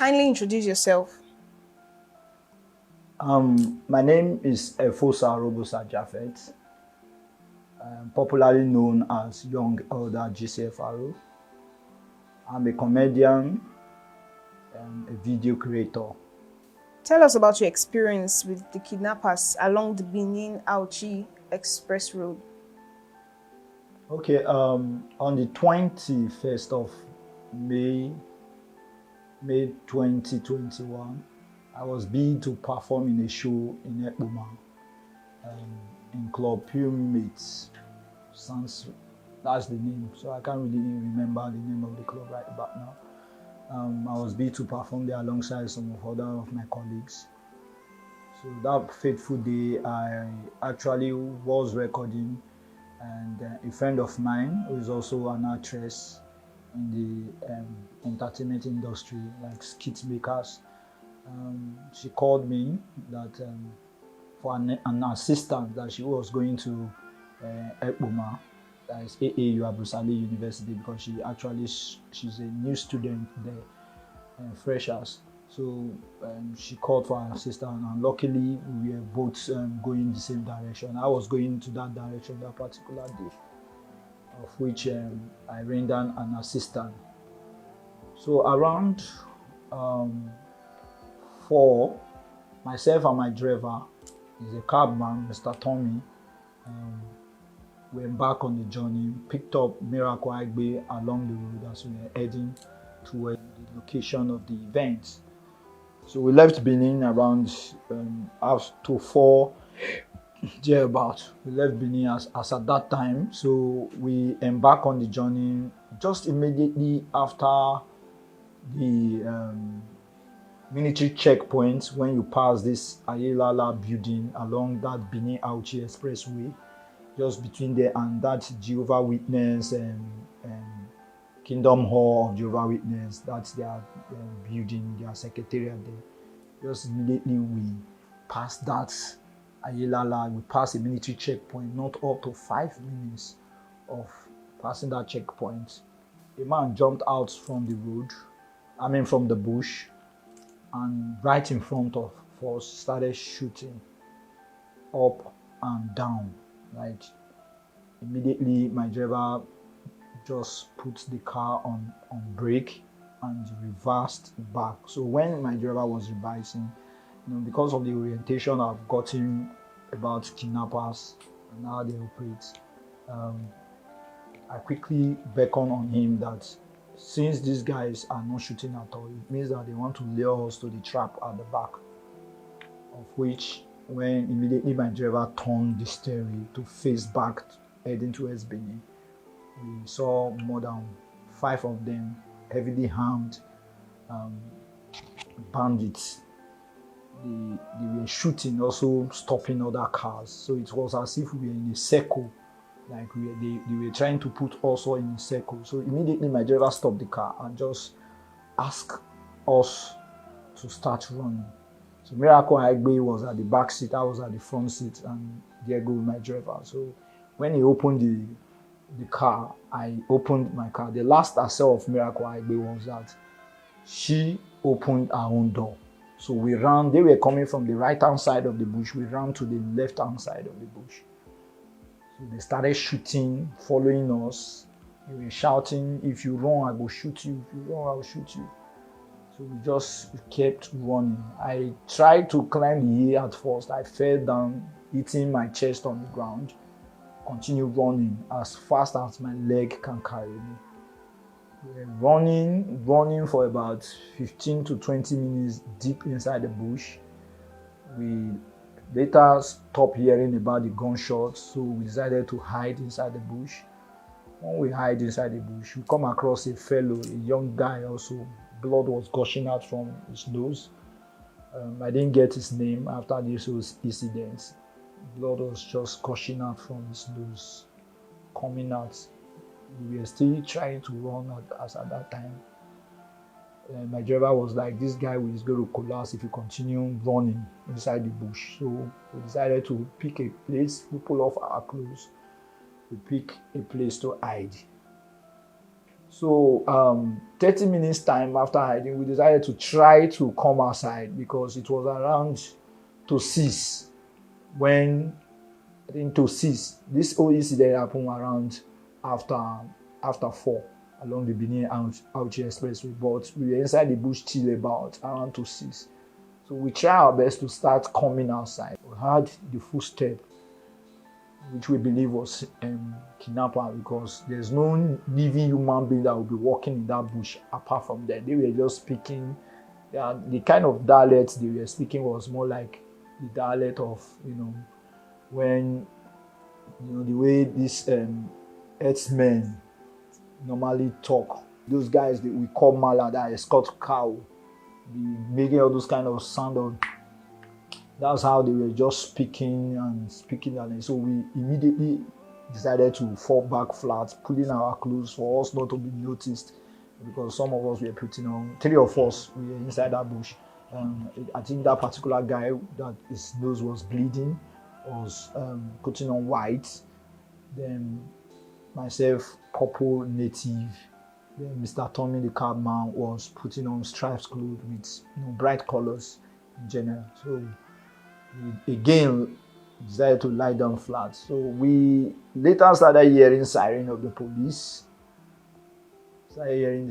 Kindly introduce yourself. My name is Efosa Robosa Japhet, popularly known as Young Elder GCFRO. I'm a comedian and a video creator. Tell us about your experience with the kidnappers along the Benin Auchi Express Road. Okay, on the 21st of May, May 2021, I was bid to perform in a show in Ekpoma, in Club Pyramids. That's the name, so I can't really remember the name of the club right about now. I was bid to perform there alongside some other of my colleagues. So that fateful day, I actually was recording, and a friend of mine who is also an actress in the entertainment industry, like skit makers, she called me that for an assistant that she was going to Ekpoma, that is AAU Abrusali University, because she's a new student there, freshers. So she called for an assistant, and luckily we were both going the same direction. I was going to that direction that particular day, of which I rendered an assistant. So around 4, myself and my driver, is a cabman, Mr. Tommy, we embarked on the journey, picked up Miracle Agbe along the road as we were heading toward the location of the event. So we left Benin around after 4 thereabout. We left Benin as at that time. So we embarked on the journey just immediately after the military checkpoint, when you pass this Ayelala building along that Benin Auchi Expressway, just between there and that Jehovah Witness and Kingdom Hall of Jehovah Witness. That's their building, their secretariat there. Just immediately we passed that Ayelala, we passed a military checkpoint, not up to 5 minutes of passing that checkpoint. A man jumped out from from the bush, and right in front of us started shooting up and down. Right. Immediately my driver just put the car on brake and reversed back. So when my driver was reversing, because of the orientation I've gotten about kidnappers and how they operate, I quickly beckoned on him that since these guys are not shooting at all, it means that they want to lure us to the trap at the back, of which when immediately my driver turned the steering to face back heading towards Benin, we saw more than 5 of them, heavily armed bandits. They were shooting, also stopping other cars. So it was as if we were in a circle, like they were trying to put us all in a circle. So immediately my driver stopped the car and just asked us to start running. So Miracle Agbe was at the back seat, I was at the front seat, and there goes my driver. So when he opened the car, I opened my car. The last I saw of Miracle Agbe was that she opened her own door. So we ran, they were coming from the right-hand side of the bush, we ran to the left-hand side of the bush. So they started shooting, following us. They were shouting, "If you run, I will shoot you. If you run, I will shoot you." So we just kept running. I tried to climb the hill at first. I fell down, hitting my chest on the ground. Continued running as fast as my leg can carry me. We were running for about 15 to 20 minutes deep inside the bush. We later stopped hearing about the gunshots, so we decided to hide inside the bush. When we hide inside the bush, we come across a fellow, a young guy also. Blood was gushing out from his nose. I didn't get his name after this incident. Blood was just gushing out from his nose, coming out. We were still trying to run at that time. My driver was like, "This guy is going to collapse if you continue running inside the bush." So we decided to pick a place. We pull off our clothes. We pick a place to hide. So 30 minutes time after hiding, we decided to try to come outside because it was around to 6 when I think to 6. This whole incident happened around after 4 along the Benin Auchi Expressway, but we were inside the bush till about around to 6. So we tried our best to start coming outside. We heard the footstep, which we believe was kidnapper, because there's no living human being that will be walking in that bush apart from them. They were just speaking. The kind of dialect they were speaking was more like the dialect of, when, the way these herdsmen normally talk. Those guys that we call mala, that escort cow, be making all those kind of sound of. That's how they were just speaking. And so we immediately decided to fall back flat, pulling our clothes for us not to be noticed, because some of us were putting on, 3 of us, we were inside that bush. I think that particular guy that his nose was bleeding was putting on white. Then myself, purple native. Then Mr. Tommy, the cabman, was putting on striped clothes with bright colors in general. So we again decided to lie down flat. So we later started hearing siren of the police. So we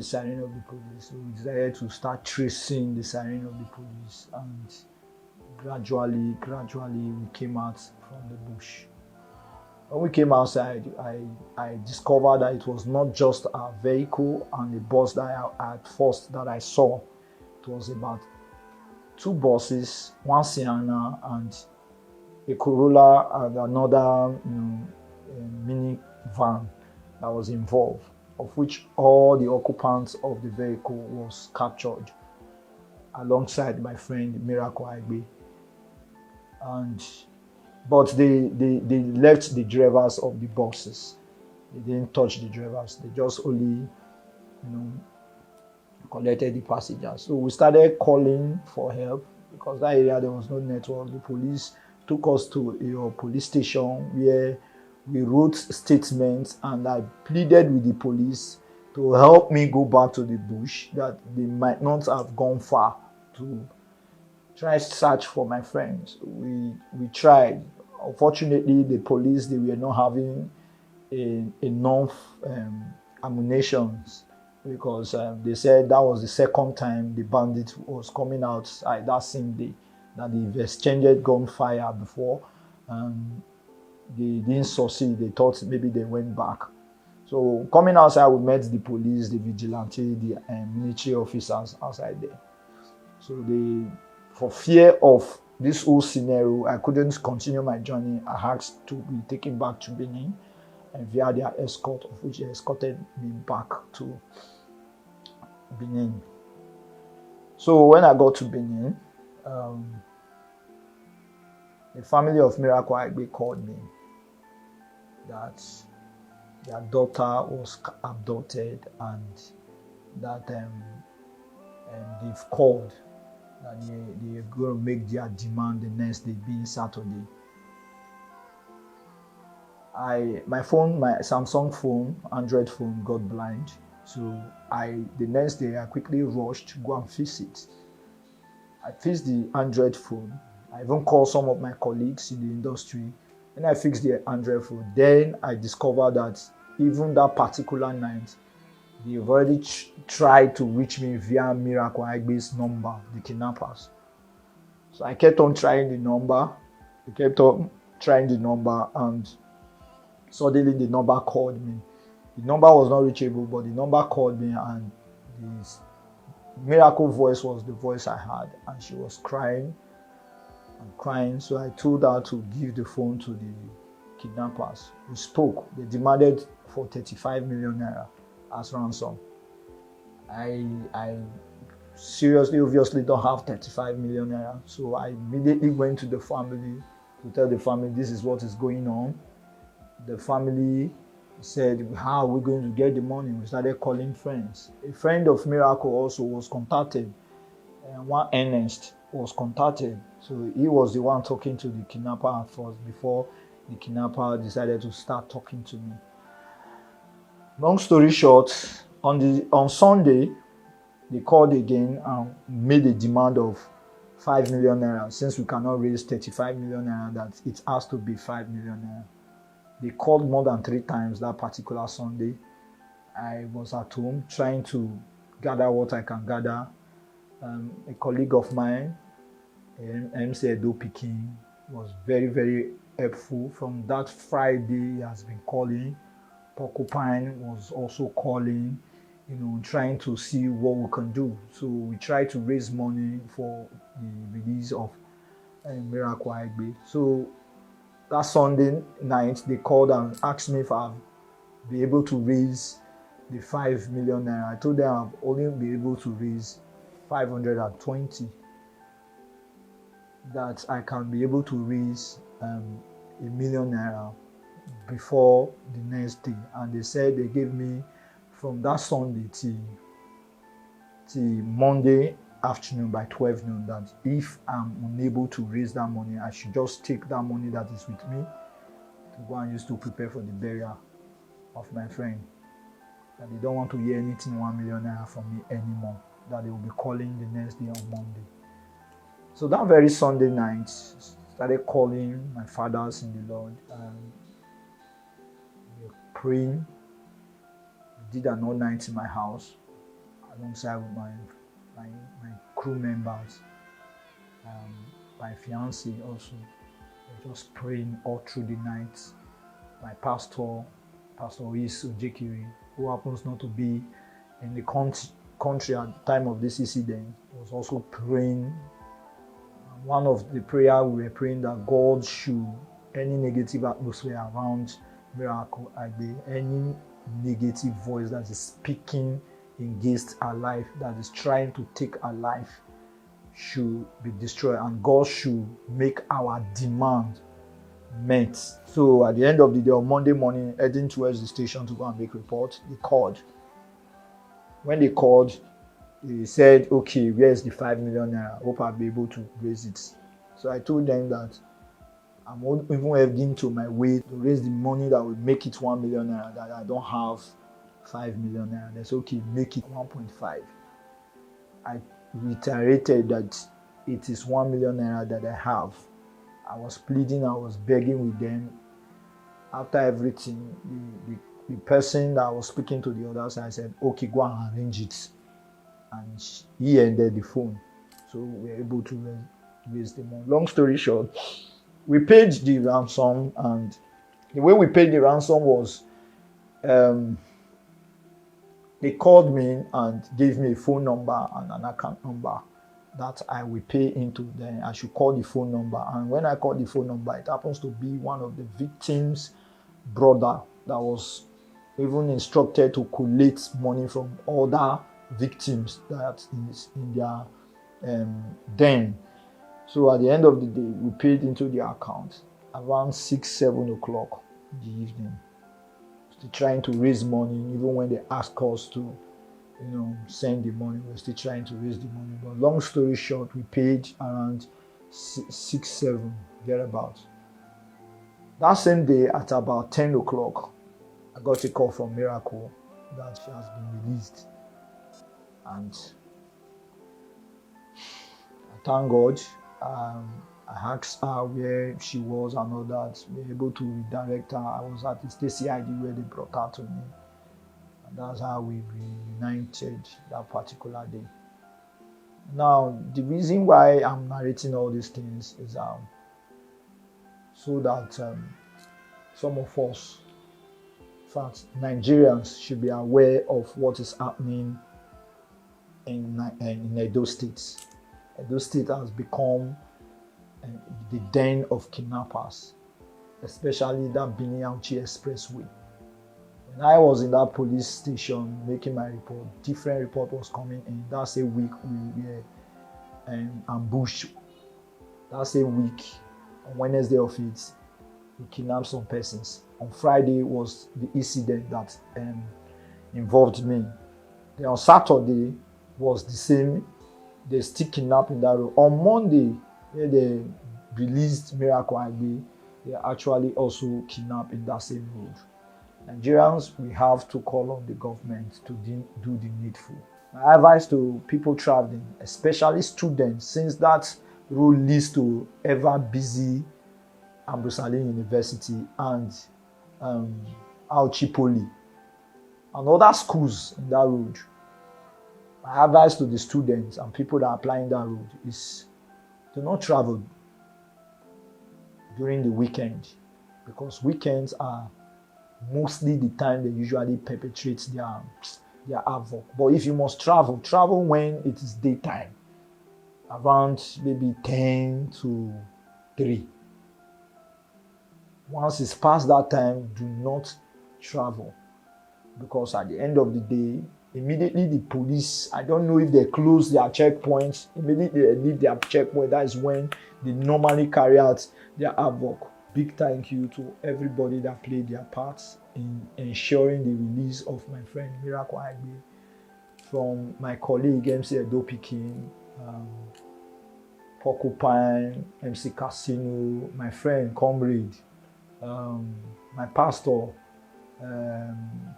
decided to start tracing the siren of the police, and gradually we came out from the bush. When we came outside, I discovered that it was not just a vehicle and a bus that I saw. It was about 2 buses, one Sienna and a Corolla, and another mini van that was involved, of which all the occupants of the vehicle was captured alongside my friend Miracle Aigbe. But they left the drivers of the buses. They didn't touch the drivers. They just only, collected the passengers. So we started calling for help, because that area there was no network. The police took us to a police station where we wrote statements, and I pleaded with the police to help me go back to the bush, that they might not have gone far to try to search for my friends. We tried. Unfortunately, the police, they were not having enough ammunition, because they said that was the second time the bandit was coming out that same day, that they've exchanged gunfire before, and they didn't succeed. They thought maybe they went back. So coming outside, we met the police, the vigilante, the military officers outside there. So for fear of this whole scenario, I couldn't continue my journey. I asked to be taken back to Benin, and via their escort, of which they escorted me back to Benin. So when I got to Benin, the family of Miracle Aigbe called me that their daughter was abducted, and that they've called that they're going to make their demand the next day, being Saturday. My Samsung phone, Android phone, got blind. So the next day I quickly rushed to go and fix it. I fixed the Android phone. I even called some of my colleagues in the industry, and I fixed the Android phone. Then I discovered that even that particular night, they've already tried to reach me via Miracle Aigbe's number, the kidnappers. So I kept on trying the number. And suddenly the number called me. The number was not reachable, but the number called me, and this Miracle voice was the voice I had, and she was crying and crying. So I told her to give the phone to the kidnappers. We spoke. They demanded for 35 million naira as ransom. I seriously, obviously don't have 35 million naira. So I immediately went to the family to tell the family this is what is going on. The family said, how are we going to get the money? We started calling friends. A friend of Miracle also was contacted, and one Ernest was contacted. So he was the one talking to the kidnapper at first, before the kidnapper decided to start talking to me. Long story short, On Sunday, they called again and made a demand of 5 million naira. Since we cannot raise 35 million naira, that it has to be 5 million naira. They called more than 3 times that particular Sunday. I was at home trying to gather what I can gather. A colleague of mine, MC Edo Pikin, was very, very helpful. From that Friday, he has been calling. Porcupine was also calling, trying to see what we can do. So we tried to raise money for the release of Miracle Aigbe. So that Sunday night, they called and asked me if I'll be able to raise the 5 million naira. I told them I'll only be able to raise 520. That I can be able to raise 1 million naira before the next day. And they said they gave me from that Sunday till Monday afternoon by 12 noon, that if I'm unable to raise that money, I should just take that money that is with me to go and use to prepare for the burial of my friend. That they don't want to hear anything 1 million naira from me anymore. That they will be calling the next day on Monday. So that very Sunday night, started calling my fathers in the Lord. We were praying. We did an all night in my house alongside with my crew members, my fiance also. We were just praying all through the night. My pastor, Pastor Is Ojekiri, who happens not to be in the country at the time of this incident, was also praying. One of the prayer we were praying that God should, any negative atmosphere around Miracle Aigbe, any negative voice that is speaking against our life, that is trying to take our life, should be destroyed, and God should make our demand met. So at the end of the day, on Monday morning, heading towards the station to go and make report, they called. When they called, they said, okay, where's the 5 million naira? Hope I'll be able to raise it. So I told them that I'm even heading to my way to raise the money that will make it 1 million naira, that I don't have 5 million naira. They said, okay, make it 1.5. I reiterated that it is 1 million naira that I have. I was pleading, I was begging with them. After everything, the person that was speaking to the other side said, okay, go and arrange it. And he ended the phone. So we were able to raise the money. Long story short, we paid the ransom, and the way we paid the ransom was they called me and gave me a phone number and an account number that I will pay into. Then I should call the phone number. And when I called the phone number, it happens to be one of the victims' brother that was even instructed to collect money from other victims that is in their den. So at the end of the day, we paid into the account around 6-7 o'clock in the evening. Still trying to raise money, even when they asked us to, send the money, we're still trying to raise the money. But long story short, we paid around 6-7 thereabouts. That same day, at about 10 o'clock, I got a call from Miracle that she has been released. And I thank God. I asked her where she was and all that. We were able to redirect her. I was at the Stacy ID where they brought her to me. And that's how we reunited that particular day. Now, the reason why I'm narrating all these things is so that some of us, in fact, Nigerians, should be aware of what is happening in Edo State. Edo State has become the den of kidnappers, especially that Benin Auchi Expressway. When I was in that police station making my report, different report was coming in. That same week we were ambushed. That same week, on Wednesday of it, we kidnapped some persons. On Friday was the incident that involved me. Then on Saturday was the same. They still kidnapping that road. On Monday, where they released Miracle Aigbe, they actually also kidnapped in that same road. Nigerians, we have to call on the government to do the needful. My advice to people traveling, especially students, since that road leads to ever busy Ambrose Ali University and Auchi Poly and other schools in that road. My advice to the students and people that are applying that road is do not travel during the weekend, because weekends are mostly the time they usually perpetrate their havoc. But if you must travel, travel when it is daytime, around maybe 10 to 3. Once it's past that time, do not travel, because at the end of the day, immediately the police, I don't know if they close their checkpoints, immediately they leave their checkpoint, that is when they normally carry out their havoc. Big thank you to everybody that played their parts in ensuring the release of my friend Miracle Agbe, from my colleague MC Edo Pikin, Porcupine, MC Casino, my friend, comrade, my pastor,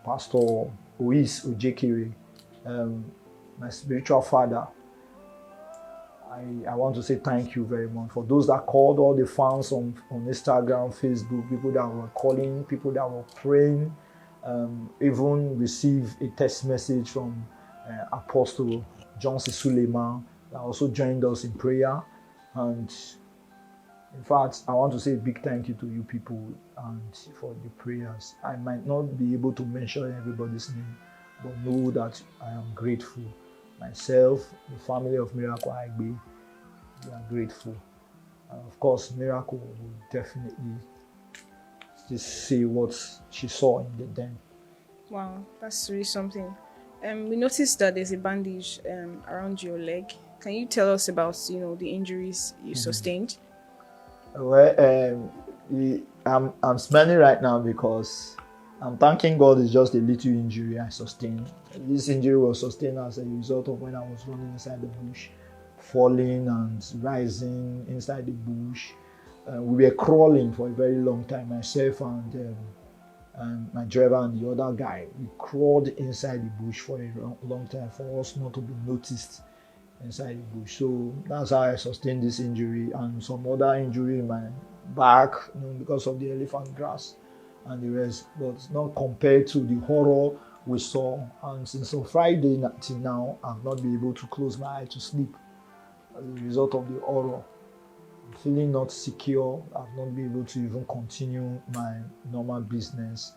Pastor Ois Ojekere, my spiritual father. I want to say thank you very much for those that called, all the fans on Instagram, Facebook, people that were calling, people that were praying, even received a text message from Apostle Johnson Suleiman that also joined us in prayer. And in fact, I want to say a big thank you to you people and for the prayers. I might not be able to mention everybody's name, but know that I am grateful. Myself, the family of Miracle Agbe, we are grateful. And of course, Miracle will definitely just say what she saw in the den. Wow, that's really something. We noticed that there's a bandage around your leg. Can you tell us about, the injuries you sustained? Well, I'm smiling right now because I'm thanking God it's just a little injury I sustained. This injury was sustained as a result of when I was running inside the bush, falling and rising inside the bush. We were crawling for a very long time, myself and my driver and the other guy. We crawled inside the bush for a long time for us not to be noticed inside the bush. So that's how I sustained this injury and some other injury in my back, because of the elephant grass and the rest, but not compared to the horror we saw. And since on Friday till now, I've not been able to close my eye to sleep as a result of the horror. I'm feeling not secure. I've not been able to even continue my normal business.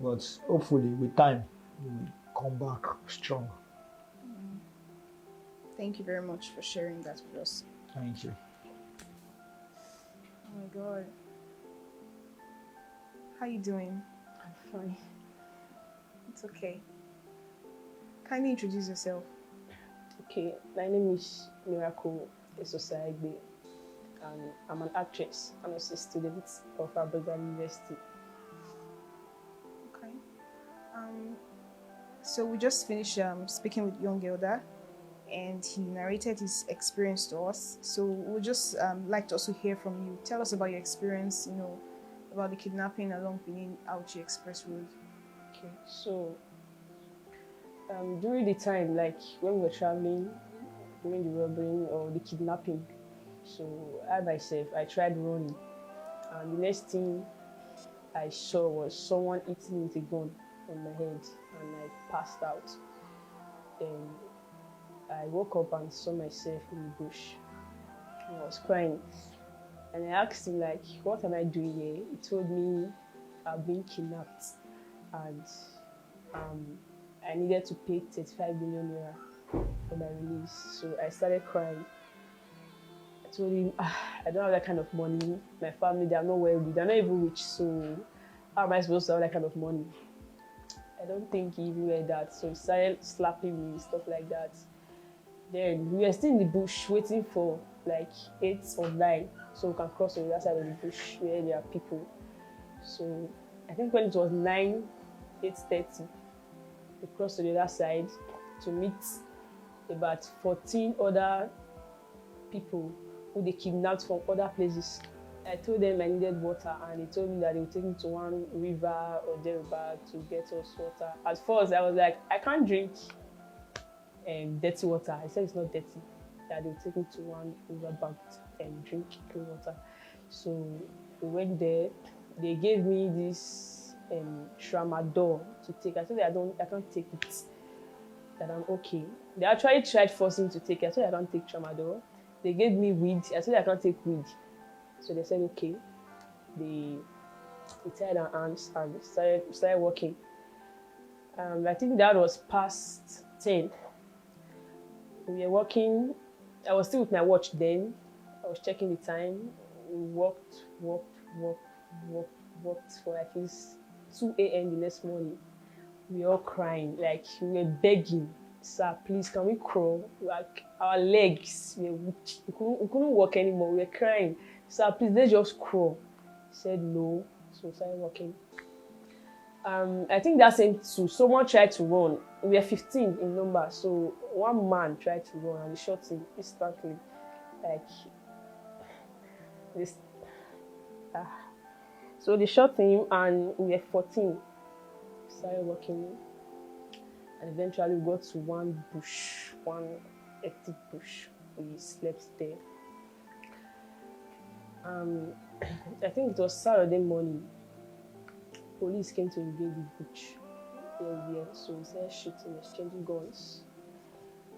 But hopefully, with time, we'll come back strong. Thank you very much for sharing that with us. Thank you. Oh my God. How you doing? I'm fine. It's okay. Kindly introduce yourself. Okay, my name is Miracle Agbe, and I'm an actress and also a student of Abuja University. Okay. So we just finished speaking with young Elder, and he narrated his experience to us. So we'd just like to also hear from you. Tell us about your experience, about the kidnapping along Benin Auchi Express Road. Okay, so during the time, like when we were traveling, during the robbery or the kidnapping, so I myself, I tried running, and the next thing I saw was someone hitting me with a gun on my head, and I passed out. Then I woke up and saw myself in the bush. I was crying. And I asked him, like, what am I doing here? He told me I've been kidnapped and I needed to pay 35 million naira for my release. So I started crying. I told him, I don't have that kind of money. My family, they are not wealthy. They're not even rich. So how am I supposed to have that kind of money? I don't think he even heard that. So he started slapping me, stuff like that. Then we were still in the bush waiting for like 8 or 9 so we can cross to the other side of the bush where there are people. So I think when it was 8:30, we crossed to the other side to meet about 14 other people who they kidnapped from other places. I told them I needed water, and they told me that they would take me to one river or thereabout to get us water. At first, I was like, I can't drink dirty water. I said it's not dirty. That they would take me to one riverbank and drink clean water. So we went there. They gave me this tramadol to take. I said I can't take it. That I'm okay. They actually tried forcing me to take it. I said I can't take tramadol. They gave me weed. I said I can't take weed. So they said okay. They tied our hands and started working. I think that was past 10. We were working. I was still with my watch then. I was checking the time. We worked for at least 2 a.m. the next morning. We were all crying, like we were begging, sir, please, can we crawl? Like our legs, we couldn't walk anymore. We were crying, sir, please, let's just crawl. He said no, so we started walking. I think that same too. Someone tried to run. We were 15 in number, so one man tried to run and he shot him instantly. Like this. So they shot him and we were 14. Started walking and eventually we got to one empty bush. We slept there. I think it was Saturday morning. Police came to invade the bush. So we started shooting, exchanging guns,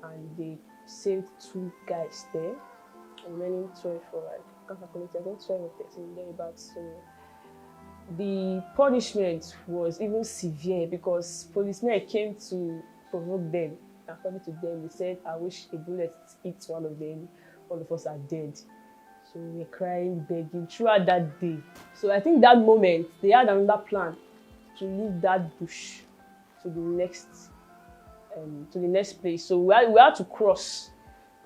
and they saved 2 guys there, remaining 12 for I think 12 or 13 thereabouts. So the punishment was even severe because policemen came to provoke them. According to them, they said, I wish a bullet hit one of them, all of us are dead. So we were crying, begging throughout that day. So I think that moment, they had another plan to leave that bush to the next place. So we had to cross.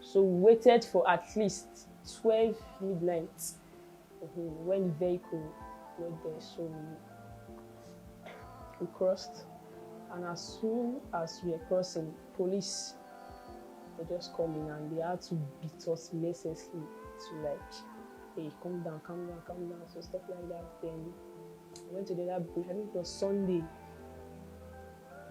So we waited for at least 12 midnight when the vehicle went there. So we crossed, and as soon as we were crossing, police were just coming and they had to beat us mercilessly to like, hey, calm down, so stuff like that. Then we went to the other bush. I think it was Sunday.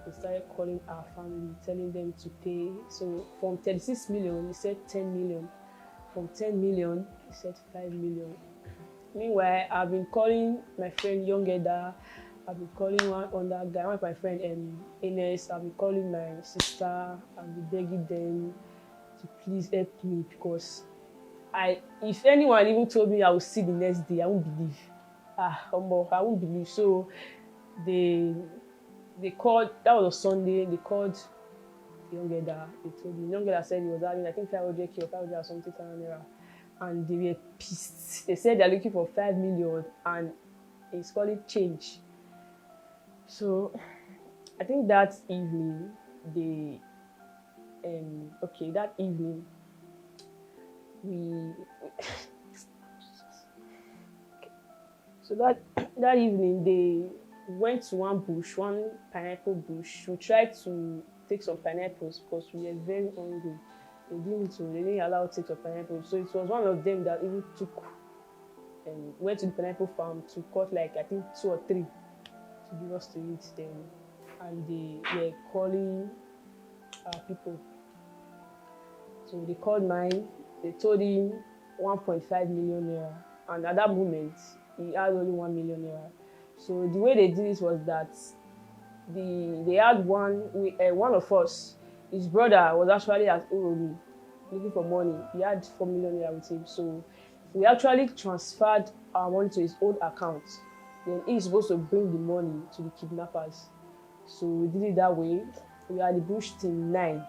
We started calling our family, telling them to pay. So from 36 million, he said 10 million. From 10 million, he said 5 million. Meanwhile, I've been calling my friend Young Eda. I've been calling one other guy, one of my friend Ines. I've been calling my sister. I've been begging them to please help me because if anyone even told me I would see the next day, I won't believe. I won't believe. So they called. That was a Sunday. They called Young Eda. They told me Young Eda said he was having I think 500K or 500 or something naira, and they were pissed. They said they're looking for 5 million and it's calling change. So I think that evening that evening they went to one pineapple bush. We tried to take some pineapples because we were very hungry. They didn't allow us to take some pineapples. So it was one of them that even went to the pineapple farm to cut like I think 2 or 3 to give us to eat them. And they were calling our people. So they called mine. They told him 1.5 million naira. And at that moment, he had only 1 million naira. So the way they did it was that they had one of us, his brother was actually at Uromi looking for money. He had 4 million naira with him. So we actually transferred our money to his own account. Then he's supposed to bring the money to the kidnappers. So we did it that way. We had the bush till 9.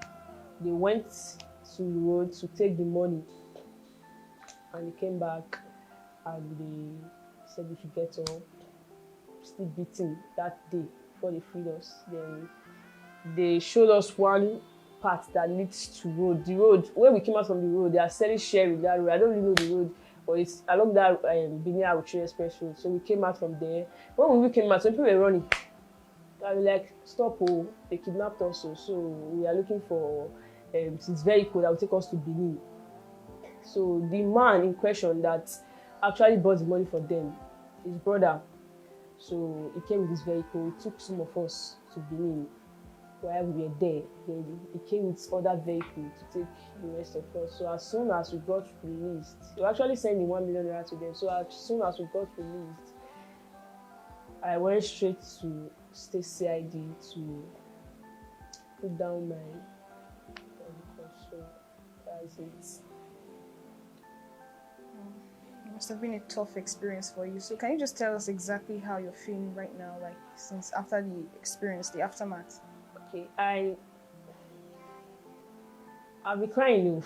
They went to the road to take the money. And they came back and they said we should get up. Still beating that day before they freed us. Then they showed us one path that leads to road. The road, where we came out from the road, they are selling sharing that road. I don't really know the road, but it's along that Benin Awuchi Express road. So we came out from there. When we came out, some people were running. I was like, stop, oh, they kidnapped us. So we are looking for this vehicle that will take us to Benin. So the man in question that actually bought the money for them, his brother. So he came with his vehicle, he took some of us to Benin while we were there. Then he came with other vehicle to take the rest of us. So as soon as we got released, we actually sent the 1 million naira to them. So as soon as we got released, I went straight to State CID to put down my so that's it. It must have been a tough experience for you. So can you just tell us exactly how you're feeling right now, like since after the experience, the aftermath? Okay, I'll be crying.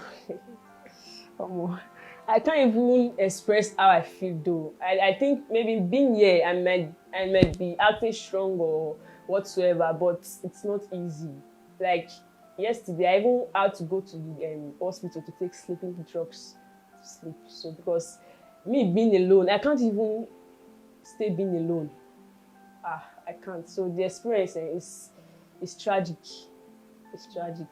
I can't even express how I feel though. I think maybe being here, I might be acting strong or whatsoever, but it's not easy. Like yesterday, I even had to go to the hospital to take sleeping drugs to sleep. So because me being alone, I can't even stay being alone. I can't. So the experience is tragic. It's tragic.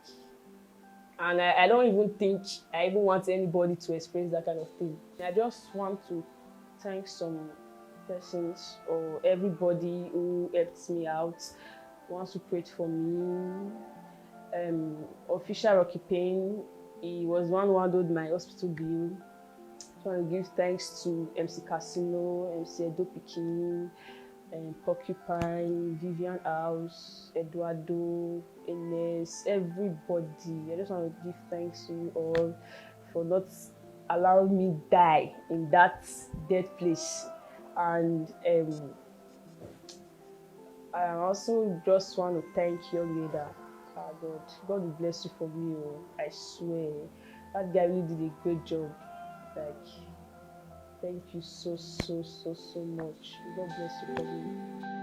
And I don't even think I even want anybody to experience that kind of thing. I just want to thank some persons or everybody who helped me out, wants to pray for me. Official Rocky Payne, he was one who handled my hospital bill. I want to give thanks to MC Casino, MC Edo Pikin, Porcupine, Vivian House, Eduardo, Ines, everybody. I just want to give thanks to you all for not allowing me die in that dead place. And I also just want to thank your leader. God will bless you for me. I swear, that guy really did a great job. Like, thank you so much. God bless you for me.